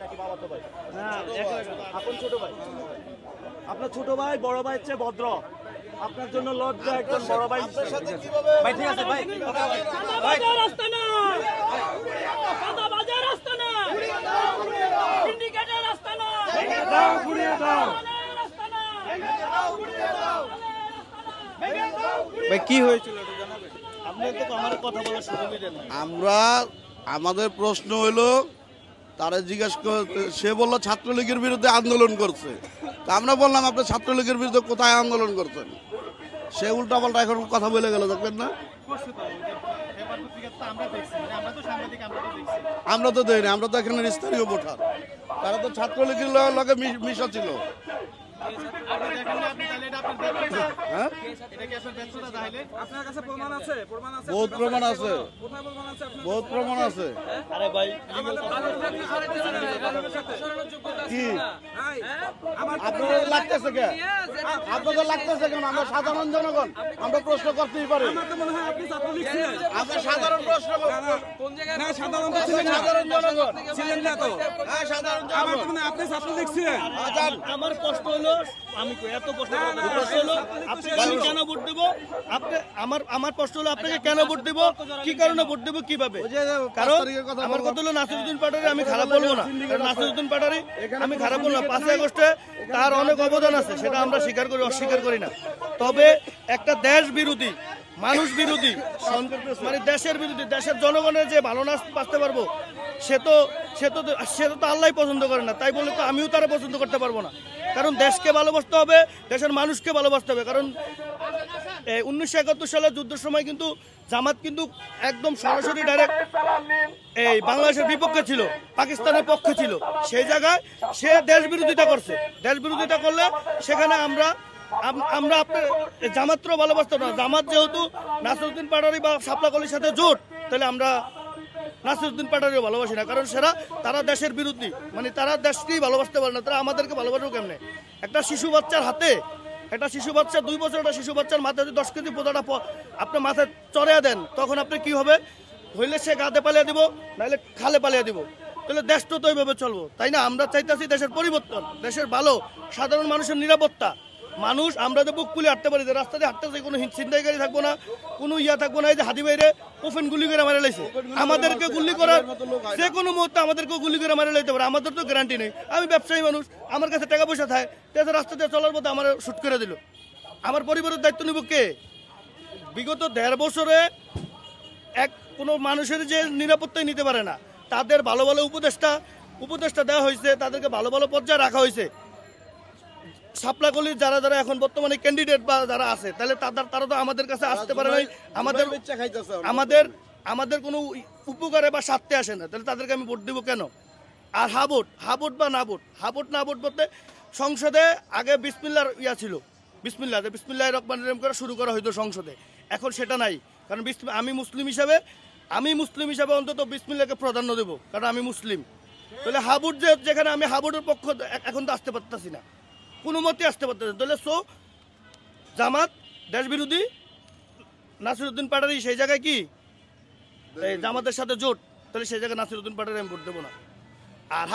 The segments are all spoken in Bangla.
নাকি মামাতো ভাই? আপন ছোট ভাই। আপনার ছোট ভাই বড় ভাইয়ের চেয়ে ভদ্র। আপনার জন্য লজ্জা একজন বড় ভাই। ভাই ঠিক আছে ভাই। বাজার রাস্তা না, সাদা বাজার রাস্তা না, সিন্ডিকেটের রাস্তা না, দাও ঘুরিয়ে দাও। রাস্তা না। ভাই কি হয়েছিল একটু জানাবেন? আপনি তো আমার কথা বলার সুযোগ দিলেন না। আমরা আমাদের প্রশ্ন হইলো তারা সে বললো ছাত্রলীগের বিরুদ্ধে আন্দোলন করছে, তা আমরা বললাম আপনি ছাত্রলীগের বিরুদ্ধে কোথায় আন্দোলন করছেন? সে উল্টাপাল্টা এখন কথা বলে গেল, দেখবেন না? আমরা তো দেইনি, আমরা তো এখানে স্থানীয় ভোটার, তারা তো ছাত্রলীগের লগে মিশা ছিল। হ্যাঁ? বহুত প্রমাণ আছে, বহুত প্রমাণ আছে। আরে ভাই কি আপনাদের লাগতেছে কে? আপনাদের লাগতেছে কেন? আমরা সাধারণ জনগণ, আমরা প্রশ্ন করতেই পারি। আমরা সাধারণ প্রশ্ন সাধারণ জনগণ ছিলেন না তো, হ্যাঁ, সাধারণ আমার জনগণ। তো আপনি ছাত্র দেখছিলেন। আমার প্রশ্ন হলো, আমি এত প্রশ্ন হলো আপনাকে আমি কেন ভোট দেব? আপনি আমার প্রশ্ন হলো আপনাকে কেন ভোট দেব, কি কারণে ভোট দেব, কিভাবে? কারণ আমার কথা হলো নাসিরউদ্দিন পাটোয়ারি আমি খারাপ বলবো না, কারণ নাসিরউদ্দিন পাটোয়ারি আমি খারাপ বলবো না। 5 আগস্টে তার অনেক অবদান আছে, সেটা আমরা অস্বীকার করি না। তবে একটা দেশ বিরোধী, মানুষ বিরোধী, মানে দেশের বিরোধী, দেশের জনগণের যে ভালো না বাঁচতে পারবো, সে তো আল্লাহ পছন্দ করে না। তাই বলে তো আমিও তারা পছন্দ করতে পারবো না। কারণ দেশকে ভালোবাসতে হবে, দেশের মানুষকে ভালোবাসতে হবে। কারণ 1971 সালের যুদ্ধের সময় কিন্তু জামাত কিন্তু একদম সরাসরি ডাইরেক্ট এই বাংলাদেশের বিপক্ষে ছিল, পাকিস্তানের পক্ষে ছিল। সেই জায়গায় সে দেশ বিরোধিতা করছে। দেশ বিরোধিতা করলে সেখানে আমরা আপনার জামাতও ভালোবাসতাম না। জামাত যেহেতু নাসিরউদ্দিন পাটোয়ারি বা শাপলা কলির সাথে জোট, তাহলে আমরা নাসিরউদ্দিন পাটোয়ারিও ভালোবাসি না। কারণ তারা দেশের বিরোধী, মানে তারা দেশকেই ভালোবাসতে পারে না। তারা আমাদেরকে ভালোবাসবো কেমনে? একটা শিশু বাচ্চার হাতে, একটা শিশু বাচ্চা 2 বছর, একটা শিশু বাচ্চার মাথায় যদি 10 কেজি পোদাটা আপনি মাথায় চড়িয়ে দেন, তখন আপনি কি হবে? হইলে সে গাদে পালিয়ে দিব, নাহলে খালে পালিয়ে দিব। তাহলে দেশটা তো ওইভাবে চলবো, তাই না? আমরা চাইতেছি দেশের পরিবর্তন, দেশের ভালো, সাধারণ মানুষের নিরাপত্তা। মানুষ আমরা যে বুক খুলে হাঁটতে পারি, যে রাস্তা দিয়ে হাঁটতেছে, কোনো ছিনতাইকারী থাকবো না, কোনো থাকবো না। এই যে হাদি বাইরে ওপেন গুলি করে মারা লাইছে, আমাদেরকে গুলি করার যে কোনো মুহূর্তে আমাদেরকে গুলি করে মারা লাইতে পারে, আমাদের তো গ্যারান্টি নেই। আমি ব্যবসায়ী মানুষ, আমার কাছে টাকা পয়সা থাকে, রাস্তা দিয়ে চলার পথে আমার শুট করে দিল, আমার পরিবারের দায়িত্ব নিব কে? বিগত 1.5 বছরে কোনো মানুষের যে নিরাপত্তাই নিতে পারে না, তাদের ভালো ভালো উপদেষ্টা দেওয়া হয়েছে, তাদেরকে ভালো ভালো পর্যায়ে রাখা হয়েছে। শাপলাকলির যারা এখন বর্তমানে ক্যান্ডিডেট বা যারা আছে, তাহলে তারা তো আমাদের কাছে আসতে পারে নাই, আমাদের কোনো উপকারে বা স্বার্থে আসে না। তাহলে তাদেরকে আমি ভোট দিব কেন? আর হাবোট বা না ভোট বলতে সংসদে আগে বিসমিল্লাহর ছিল, বিসমিল্লাহ রহমানির রহিম করে শুরু করা হইতো সংসদে। এখন সেটা নাই, কারণ আমি মুসলিম হিসাবে অন্তত বিসমিল্লাহকে প্রাধান্য দেব, কারণ আমি মুসলিম। তাহলে যেখানে আমি হাবোটের পক্ষ এখন তো আসতে পারতেছি না, কোনো মতে আসতে পারতেছে। তাহলে জামাত দেশ বিরোধী, নাসিরউদ্দিন পাটোয়ারি সেই জায়গায় কি এই জামাতের সাথে জোট, তাহলে সেই জায়গায় নাসিরউদ্দিন পাটোয়ারি আমি ভোট দেবো না। আর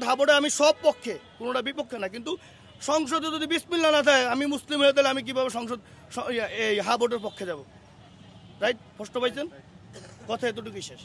হাবোটে আমি সব পক্ষে, কোনোটা বিপক্ষে না। কিন্তু সংসদে যদি বিসমিল্লাহ না থাকে, আমি মুসলিম হয়ে, তাহলে আমি কিভাবে এই হাবোটের পক্ষে যাব? রাইট? কষ্ট পাইছেন? কথা এতটুকুই শেষ।